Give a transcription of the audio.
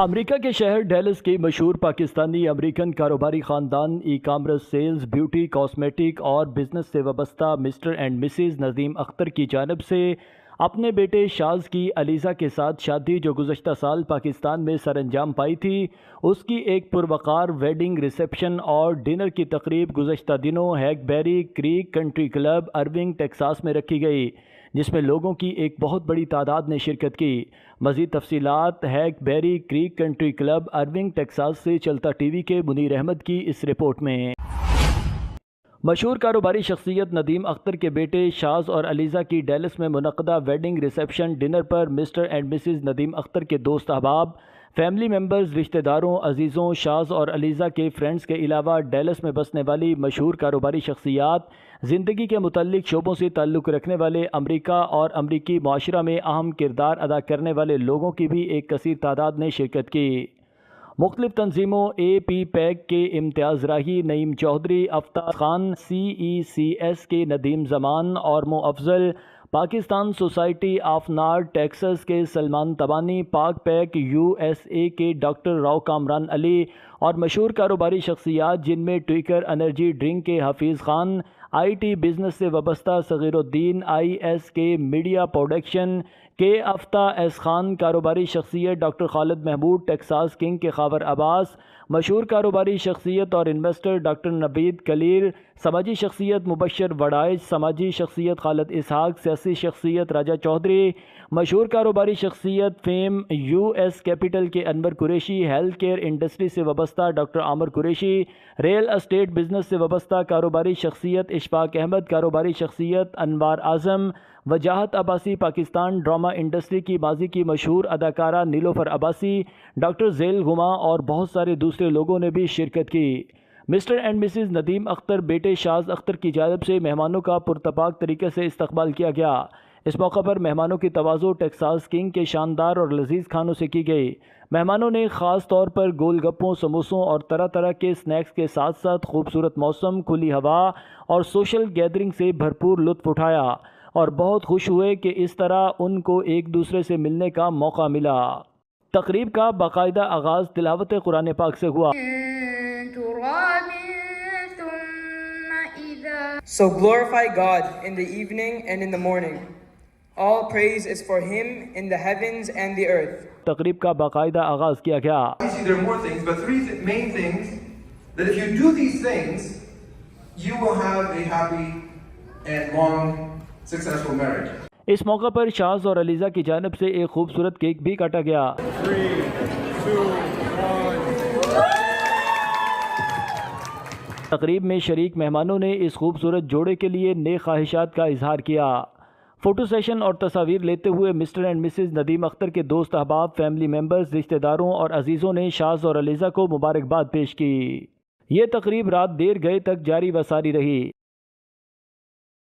امریکہ کے شہر ڈیلس کی مشہور پاکستانی امریکن کاروباری خاندان e commerce sales, beauty, cosmetic اور بزنس سے وابستہ mister and missus Nadeem Akhtar کی جانب سے اپنے بیٹے شاز کی علیزہ کے ساتھ شادی جو گزشتہ سال پاکستان میں سر انجام پائی تھی، اس کی ایک پروقار ویڈنگ ریسیپشن اور ڈنر کی تقریب گزشتہ دنوں Hackberry creek country club Irving Texas میں رکھی گئی، جس میں لوگوں کی ایک بہت بڑی تعداد نے شرکت کی۔ مزید تفصیلات Hackberry creek country club Irving Texas سے چلتا ٹی وی کے منیر احمد کی اس رپورٹ میں۔ مشہور کاروباری شخصیت ندیم اختر کے بیٹے شاز اور علیزہ کی ڈیلس میں منعقدہ ویڈنگ ریسیپشن ڈنر پر mister and missus Nadeem Akhtar کے دوست احباب، فیملی ممبرز، رشتہ داروں، عزیزوں، شاز اور علیزہ کے فرینڈز کے علاوہ ڈیلس میں بسنے والی مشہور کاروباری شخصیات، زندگی کے متعلق شعبوں سے تعلق رکھنے والے، امریکہ اور امریکی معاشرہ میں اہم کردار ادا کرنے والے لوگوں کی بھی ایک کثیر تعداد نے شرکت کی۔ مختلف تنظیموں اے پی پیک کے Imtiaz Rahi Naeem Chaudhry, Aftab Khan, C E C S کے ندیم زمان اور Mo Afzal, Pakistan society of north Texas کے سلمان تبانی، پاک پیک یو ایس اے کے ڈاکٹر راؤ کامران علی اور مشہور کاروباری شخصیات جن میں ٹویکر انرجی ڈرنک کے Hafeez Khan, I T business سے وابستہ صغیر الدین، آئی ایس کے میڈیا پروڈکشن کے افتہ ایس خان، کاروباری شخصیت ڈاکٹر خالد محمود ٹیکساس کنگ کے خاور عباس، مشہور کاروباری شخصیت اور انویسٹر ڈاکٹر نبید کلیر، سماجی شخصیت مبشر وڑائچ، سماجی شخصیت خالد اسحاق، سیاسی شخصیت راجہ چودھری، مشہور کاروباری شخصیت فیم یو ایس کیپٹل کے انور قریشی، ہیلتھ کیئر انڈسٹری سے وابستہ ڈاکٹر عامر قریشی، ریل اسٹیٹ بزنس سے وابستہ کاروباری شخصیت اشفاق احمد، کاروباری شخصیت انوار اعظم، وجاہت عباسی، پاکستان ڈرامہ انڈسٹری کی ماضی کی مشہور اداکارہ نیلوفر عباسی، ڈاکٹر ذیل گما اور بہت سارے دوسرے لوگوں نے بھی شرکت کی۔ Mister and missus Nadeem Akhtar بیٹے شاز اختر کی جانب سے مہمانوں کا پرتپاک طریقے سے استقبال کیا گیا۔ اس موقع پر مہمانوں کی تواضع ٹیکساس کنگ کے شاندار اور لذیذ کھانوں سے کی گئی۔ مہمانوں نے خاص طور پر گول گپوں، سموسوں اور طرح طرح کے سنیکس کے ساتھ ساتھ خوبصورت موسم، کھلی ہوا اور سوشل گیدرنگ سے بھرپور لطف اٹھایا اور بہت خوش ہوئے کہ اس طرح ان کو ایک دوسرے سے ملنے کا موقع ملا۔ تقریب کا باقاعدہ آغاز تلاوت قرآن پاک سے ہوا۔ So glorify God in the evening and in the morning. All praise is for Him in the heavens and the earth. تقریب کا باقاعدہ آغاز کیا گیا۔ Obviously there are more things, but three main things that if you do these things, you will have a happy and long, successful marriage. اس موقع پر شاز اور علیزہ کی جانب سے ایک خوبصورت کیک بھی کاٹا گیا۔ 3, 2, 1. تقریب میں شریک مہمانوں نے اس خوبصورت جوڑے کے لیے نیک خواہشات کا اظہار کیا۔ فوٹو سیشن اور تصاویر لیتے ہوئے mister and missus Nadeem Akhtar کے دوست احباب، فیملی ممبرز، رشتہ داروں اور عزیزوں نے شاز اور علیزہ کو مبارکباد پیش کی۔ یہ تقریب رات دیر گئے تک جاری و ساری رہی۔